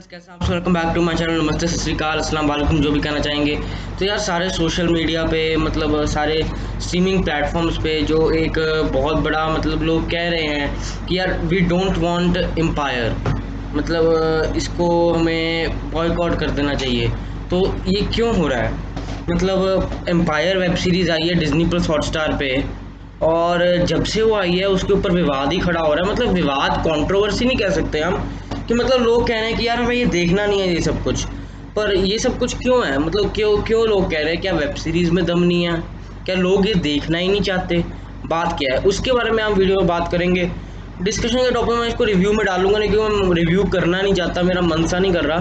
Friends, कैसे आप? Welcome back to my channel. नमस्ते, सत श्री अकाल, अस्सलाम वालेकुम, जो भी कहना चाहेंगे। तो यार सारे सोशल मीडिया पे मतलब सारे स्ट्रीमिंग प्लेटफॉर्म्स पे जो एक बहुत बड़ा मतलब लोग कह रहे हैं कि यार वी डोंट वांट एम्पायर, मतलब इसको हमें बॉयकॉट कर देना चाहिए। तो ये क्यों हो रहा है? मतलब एम्पायर वेब सीरीज़ आई है डिज्नी प्लस हॉटस्टार पे, और जब से वो आई है उसके ऊपर विवाद ही खड़ा हो रहा है। मतलब विवाद, कंट्रोवर्सी नहीं कह सकते हम, कि मतलब लोग कह रहे हैं कि यार हमें ये देखना नहीं है ये सब कुछ। पर ये सब कुछ क्यों है? मतलब क्यों क्यों लोग कह रहे हैं? क्या वेब सीरीज़ में दम नहीं है? क्या लोग ये देखना ही नहीं चाहते? बात क्या है उसके बारे में हम वीडियो में बात करेंगे। डिस्कशन के टॉपिक में इसको रिव्यू में डालूंगा नहीं, क्योंकि मैं रिव्यू करना नहीं चाहता, मेरा मन सा नहीं कर रहा।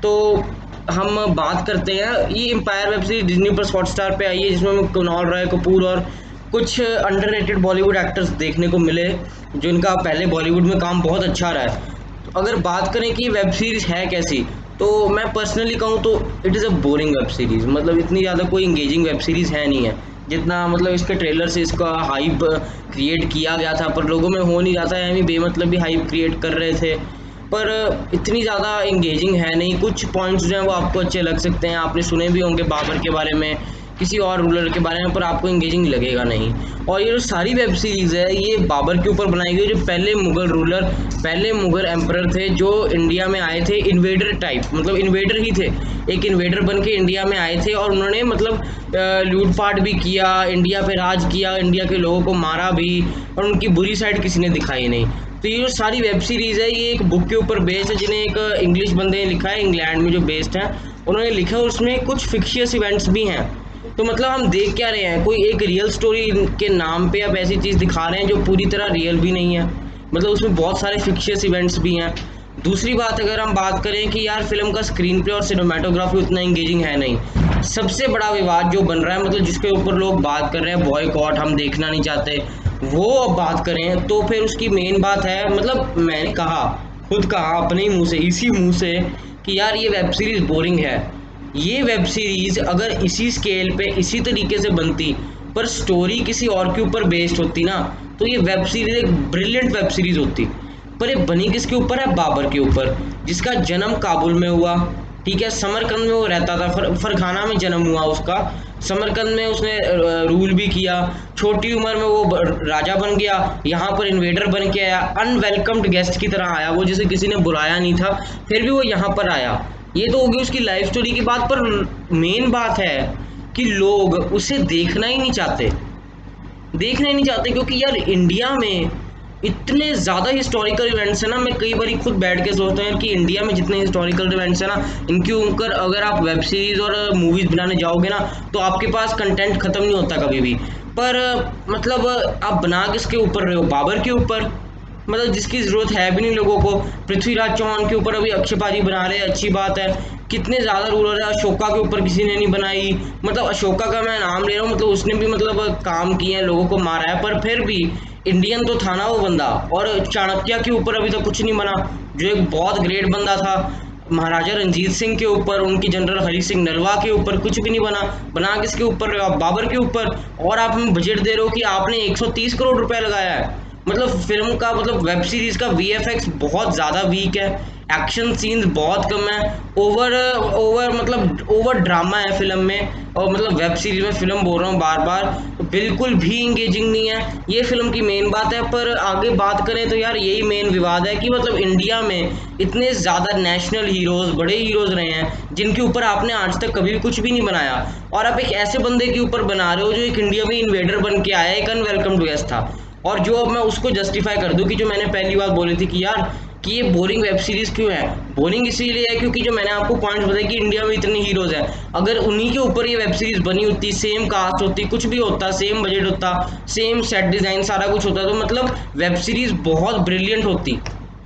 तो हम बात करते हैं। ये Empire web series Disney plus Hotstar पे आई है, जिसमें कुणाल राय कपूर और कुछ अंडररेटेड बॉलीवुड एक्टर्स देखने को मिले, जिनका पहले बॉलीवुड में काम बहुत अच्छा रहा है। तो अगर बात करें कि वेब सीरीज़ है कैसी, तो मैं पर्सनली कहूँ तो it is a boring web series. मतलब इतनी ज़्यादा कोई इंगेजिंग वेब सीरीज़ है नहीं है, जितना मतलब इसके ट्रेलर से इसका हाइप क्रिएट किया गया था, पर लोगों में हो नहीं रहा था, यानी बेमतलब भी हाइप क्रिएट कर रहे थे। पर इतनी ज़्यादा इंगेजिंग है नहीं। कुछ पॉइंट्स जो हैं वो आपको अच्छे लग सकते हैं, आपने सुने भी होंगे बाबर के बारे में, किसी और रूलर के बारे में, पर आपको इंगेजिंग लगेगा नहीं। और ये जो सारी वेब सीरीज़ है ये बाबर के ऊपर बनाई गई, जो पहले मुग़ल रूलर, पहले मुग़ल एम्परर थे, जो इंडिया में आए थे इन्वेडर टाइप, मतलब इन्वेडर ही थे, एक इन्वेडर बन के इंडिया में आए थे, और उन्होंने मतलब लूटपाट भी किया, इंडिया पे राज किया, इंडिया के लोगों को मारा भी, और उनकी बुरी साइड किसी ने दिखाई नहीं। तो ये जो सारी वेब सीरीज़ है ये एक बुक के ऊपर बेस्ड है, जिन्हें एक इंग्लिश बंदे ने लिखा है, इंग्लैंड में जो बेस्ड है उन्होंने लिखा है। उसमें कुछ फिक्शियस इवेंट्स भी हैं। तो मतलब हम देख क्या रहे हैं? कोई एक रियल स्टोरी के नाम पे अब ऐसी चीज़ दिखा रहे हैं जो पूरी तरह रियल भी नहीं है। मतलब उसमें बहुत सारे फिक्शियस इवेंट्स भी हैं। दूसरी बात, अगर हम बात करें कि यार फिल्म का स्क्रीन प्ले और सिनेमाटोग्राफी उतना इंगेजिंग है नहीं। सबसे बड़ा विवाद जो बन रहा है, मतलब जिसके ऊपर लोग बात कर रहे हैं बॉयकॉट, हम देखना नहीं चाहते, वो अब बात करें तो फिर उसकी मेन बात है, मतलब मैंने कहा, खुद कहा अपने ही मुंह से, इसी मुंह से, कि यार ये वेब सीरीज़ बोरिंग है। ये वेब सीरीज़ अगर इसी स्केल पे इसी तरीके से बनती, पर स्टोरी किसी और के ऊपर बेस्ड होती ना, तो ये वेब सीरीज़ एक ब्रिलियंट वेब सीरीज़ होती। पर ये बनी किसके ऊपर है? बाबर के ऊपर, जिसका जन्म काबुल में हुआ। ठीक है, समरकंद में वो रहता था, फरखाना में जन्म हुआ उसका। समरकंद में उसने रूल भी किया। छोटी उम्र में वो राजा बन गया, यहाँ पर इन्वेडर बन के आया, अनवेलकम्ड गेस्ट की तरह आया वो, जिसे किसी ने बुलाया नहीं था, फिर भी वो यहाँ पर आया। ये तो होगी उसकी लाइफ स्टोरी की बात। पर मेन बात है कि लोग उसे देखना ही नहीं चाहते, क्योंकि यार इंडिया में इतने ज़्यादा हिस्टोरिकल इवेंट्स हैं ना। मैं कई बार खुद बैठ के सोचता हूँ कि इंडिया में जितने हिस्टोरिकल इवेंट्स हैं ना, इनके ऊपर अगर आप वेब सीरीज़ और मूवीज़ बनाने जाओगे ना, तो आपके पास कंटेंट ख़त्म नहीं होता कभी भी। पर मतलब आप बना किसके ऊपर रहे हो? बाबर के ऊपर, मतलब जिसकी ज़रूरत है भी नहीं लोगों को। पृथ्वीराज चौहान के ऊपर अभी अक्षयपाजी बना रहे हैं, अच्छी बात है। कितने ज़्यादा रूलर है। अशोका के ऊपर किसी ने नहीं बनाई। मतलब अशोका का मैं नाम ले रहा हूँ, मतलब उसने भी मतलब काम किए हैं, लोगों को मारा है, पर फिर भी इंडियन तो था ना वो बंदा। और चाणक्य के ऊपर अभी तक कुछ नहीं बना, जो एक बहुत ग्रेट बंदा था। महाराजा रंजीत सिंह के ऊपर, उनके जनरल हरी सिंह नरवा के ऊपर कुछ भी नहीं बना। बना किसके ऊपर रहे हो आप? बाबर के ऊपर। और आप हमें बजट दे रहे हो कि आपने 130 करोड़ रुपए लगाया है। मतलब फिल्म का, मतलब वेब सीरीज़ का वीएफएक्स बहुत ज़्यादा वीक है, एक्शन सीन्स बहुत कम है, ओवर ओवर मतलब ओवर ड्रामा है फिल्म में, और मतलब वेब सीरीज़ में फिल्म बोल रहा हूँ बार बार, बिल्कुल भी इंगेजिंग नहीं है। ये फिल्म की मेन बात है। पर आगे बात करें तो यार यही मेन विवाद है कि मतलब इंडिया में इतने ज़्यादा नेशनल हीरोज़, बड़े हीरोज़ रहे हैं, जिनके ऊपर आपने आज तक कभी भी कुछ भी नहीं बनाया, और आप एक ऐसे बंदे के ऊपर बना रहे हो जो एक इंडिया में इन्वेडर बन के आया, एक अनवेलकम्ड गेस्ट था। और जो अब मैं उसको जस्टिफाई कर दूं कि जो मैंने पहली बात बोली थी कि यार कि ये बोरिंग वेब सीरीज़ क्यों है? बोरिंग इसीलिए है क्योंकि जो मैंने आपको पॉइंट्स बताए कि इंडिया में इतने हीरोज़ हैं, अगर उन्हीं के ऊपर ये वेब सीरीज़ बनी होती, सेम कास्ट होती, कुछ भी होता, सेम बजट होता, सेम सेट डिज़ाइन, सारा कुछ होता, तो मतलब वेब सीरीज़ बहुत ब्रिलियंट होती,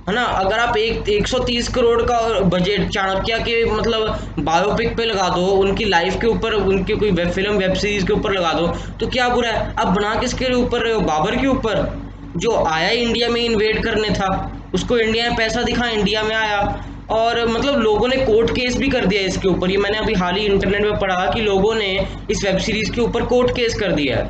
है ना। अगर आप एक 130 करोड़ का बजट चाणक्य के मतलब बायोपिक पे लगा दो, उनकी लाइफ के ऊपर, उनके कोई वेब फिल्म, वेब सीरीज के ऊपर लगा दो, तो क्या बुरा है? आप बना किसके ऊपर रहे हो? बाबर के ऊपर, जो आया इंडिया में इन्वेड करने था, उसको इंडिया में पैसा दिखा, इंडिया में आया। और मतलब लोगों ने कोर्ट केस भी कर दिया इसके ऊपर। ये मैंने अभी हाल ही इंटरनेट में पढ़ा कि लोगों ने इस वेब सीरीज के ऊपर कोर्ट केस कर दिया है।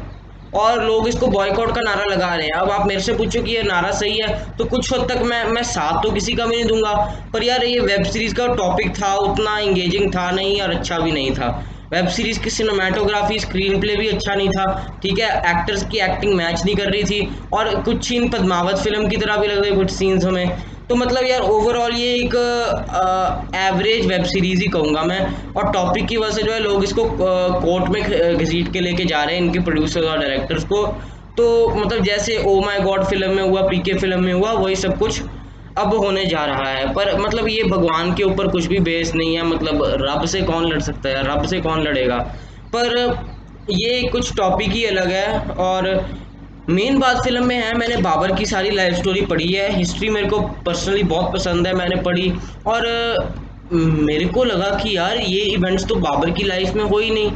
और लोग इसको बॉयकॉट का नारा लगा रहे हैं। अब आप मेरे से पूछो कि ये नारा सही है, तो कुछ हद तक मैं साथ तो किसी का भी नहीं दूंगा, पर यार ये वेब सीरीज का टॉपिक था उतना इंगेजिंग था नहीं और अच्छा भी नहीं था। वेब सीरीज की सिनेमाटोग्राफी, स्क्रीन प्ले भी अच्छा नहीं था, ठीक है, एक्टर्स की एक्टिंग मैच नहीं कर रही थी, और कुछ सीन पद्मावत फिल्म की तरह भी लग रहे कुछ सीन्स हमें। तो मतलब यार ओवरऑल ये एक एवरेज वेब सीरीज ही कहूँगा मैं। और टॉपिक की वजह से जो है लोग इसको कोर्ट में घसीट के लेके जा रहे हैं इनके प्रोड्यूसर्स और डायरेक्टर्स को। तो मतलब जैसे ओ माय गॉड फिल्म में हुआ, पीके फिल्म में हुआ, वही सब कुछ अब होने जा रहा है। पर मतलब ये भगवान के ऊपर कुछ भी बेस नहीं है, मतलब रब से कौन लड़ सकता है, रब से कौन लड़ेगा। पर ये कुछ टॉपिक ही अलग है। और मेन बात फिल्म में है, मैंने बाबर की सारी लाइफ स्टोरी पढ़ी है, हिस्ट्री मेरे को पर्सनली बहुत पसंद है, मैंने पढ़ी। और मेरे को लगा कि यार ये इवेंट्स तो बाबर की लाइफ में हो ही नहीं,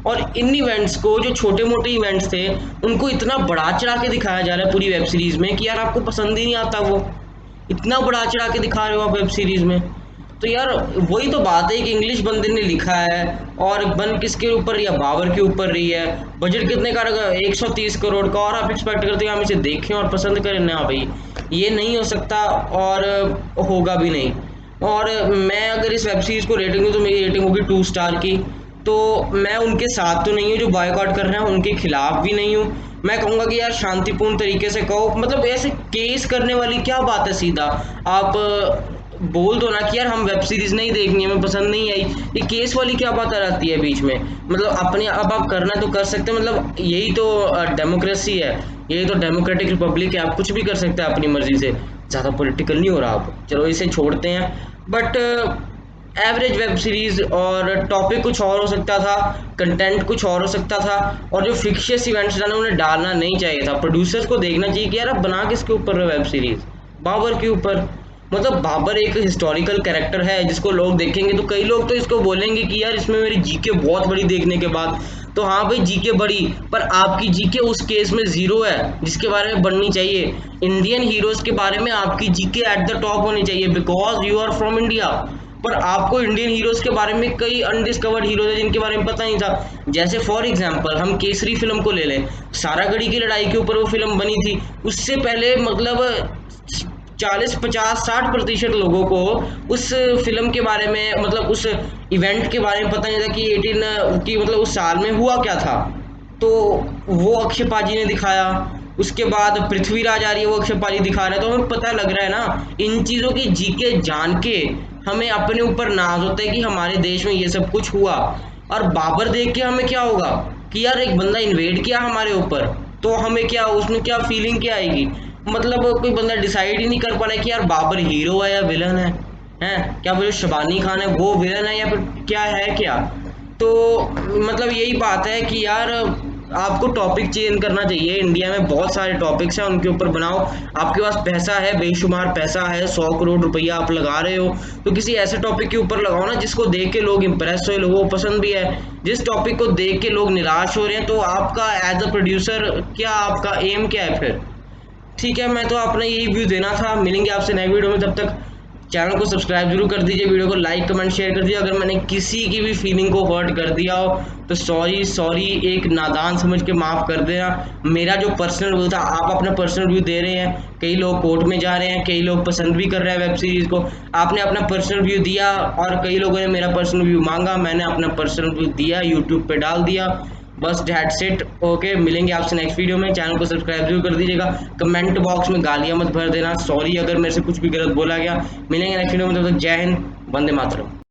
और इन इवेंट्स को, जो छोटे मोटे इवेंट्स थे, उनको इतना बढ़ा चढ़ा के दिखाया जा रहा है पूरी वेब सीरीज में कि यार आपको पसंद ही नहीं आता। वो इतना बढ़ा चढ़ा के दिखा रहे हो आप वेब सीरीज में। तो यार वही तो बात है, एक इंग्लिश बंदे ने लिखा है और बन किसके ऊपर, या बाबर के ऊपर रही है। बजट कितने का रखा, 130 करोड़ का, और आप एक्सपेक्ट करते हो हम इसे देखें और पसंद करें? ना भाई, ये नहीं हो सकता और होगा भी नहीं। और मैं अगर इस वेब सीरीज को रेटिंग दूँ तो मेरी रेटिंग होगी 2 स्टार की। तो मैं उनके साथ तो नहीं हूँ जो बॉयकॉट कर रहे हैं, उनके खिलाफ भी नहीं हूँ। मैं कहूँगा कि यार शांतिपूर्ण तरीके से कहो, मतलब ऐसे केस करने वाली क्या बात है, सीधा आप बोल दो ना कि यार हम वेब सीरीज नहीं देखनी है, हमें पसंद नहीं आई। ये केस वाली क्या बात आ जाती है बीच में? मतलब अपने अब आप करना तो कर सकते हैं, मतलब यही तो डेमोक्रेसी है, यही तो डेमोक्रेटिक रिपब्लिक है, आप कुछ भी कर सकते हैं अपनी मर्जी से। ज़्यादा पॉलिटिकल नहीं हो रहा आप, चलो इसे छोड़ते हैं। बट एवरेज वेब सीरीज, और टॉपिक कुछ और हो सकता था, कंटेंट कुछ और हो सकता था, और जो फिक्शियस इवेंट्स डालना उन्हें डालना नहीं चाहिए था। प्रोड्यूसर्स को देखना चाहिए कि यार आप बना किसके ऊपर है वेब सीरीज, बाबर के ऊपर। मतलब बाबर एक हिस्टोरिकल कैरेक्टर है जिसको लोग देखेंगे तो कई लोग तो इसको बोलेंगे कि यार इसमें मेरी जीके बहुत बड़ी देखने के बाद। तो हाँ भाई, जीके बड़ी, पर आपकी जीके उस केस में जीरो है जिसके बारे में बढ़नी चाहिए। इंडियन हीरोज के बारे में आपकी जीके एट द टॉप होनी चाहिए, because you are from India. पर आपको इंडियन हीरोज के बारे में कई अनडिस्कवर्ड हीरोज हैं जिनके बारे में पता नहीं था। जैसे फॉर एग्जांपल हम केसरी फिल्म को ले लें, सारागढ़ी की लड़ाई के ऊपर वो फिल्म बनी थी। उससे पहले मतलब 40, 50, 60% लोगों को उस फिल्म के बारे में, मतलब उस इवेंट के बारे में पता नहीं था कि 18 की मतलब उस साल में हुआ क्या था। तो वो अक्षय पाजी ने दिखाया। उसके बाद पृथ्वीराज आ रही है, वो अक्षय पाजी दिखा रहा है, तो हमें पता लग रहा है ना इन चीज़ों की जीके जान के हमें अपने ऊपर नाज होता है कि हमारे देश में ये सब कुछ हुआ। और बाबर देख के हमें क्या होगा कि यार एक बंदा इन्वेड किया हमारे ऊपर, तो हमें क्या, उसमें क्या फीलिंग क्या आएगी? मतलब कोई बंदा डिसाइड ही नहीं कर पा रहा है कि यार बाबर हीरो है या विलन है। हैं क्या, वो जो शबानी खान है वो विलन है या फिर क्या है क्या? तो मतलब यही बात है कि यार आपको टॉपिक चेंज करना चाहिए। इंडिया में बहुत सारे टॉपिक्स हैं, उनके ऊपर बनाओ। आपके पास पैसा है, बेशुमार पैसा है, 100 करोड़ रुपया आप लगा रहे हो, तो किसी ऐसे टॉपिक के ऊपर लगाओ ना जिसको देख के लोग इंप्रेस हो, लोगों को पसंद भी है। जिस टॉपिक को देख के लोग निराश हो रहे हैं, तो आपका एज अ प्रोड्यूसर क्या, आपका एम क्या है फिर? ठीक है, मैं तो अपना यही व्यू देना था। मिलेंगे आपसे नए वीडियो में, तब तक चैनल को सब्सक्राइब जरूर कर दीजिए, वीडियो को लाइक कमेंट शेयर कर दीजिए। अगर मैंने किसी की भी फीलिंग को हर्ट कर दिया हो तो सॉरी सॉरी, एक नादान समझ के माफ़ कर देना। मेरा जो पर्सनल व्यू था, आप अपना पर्सनल व्यू दे रहे हैं, कई लोग कोर्ट में जा रहे हैं, कई लोग पसंद भी कर रहे हैं वेब सीरीज़ को। आपने अपना पर्सनल व्यू दिया और कई लोगों ने मेरा पर्सनल व्यू मांगा, मैंने अपना पर्सनल व्यू दिया, यूट्यूब पे डाल दिया, बस दैट्स इट। ओके, मिलेंगे आपसे नेक्स्ट वीडियो में। चैनल को सब्सक्राइब जरूर कर दीजिएगा। कमेंट बॉक्स में गालियां मत भर देना, सॉरी अगर मेरे से कुछ भी गलत बोला गया। मिलेंगे नेक्स्ट वीडियो में, तब तक जय हिंद, वंदे मातरम।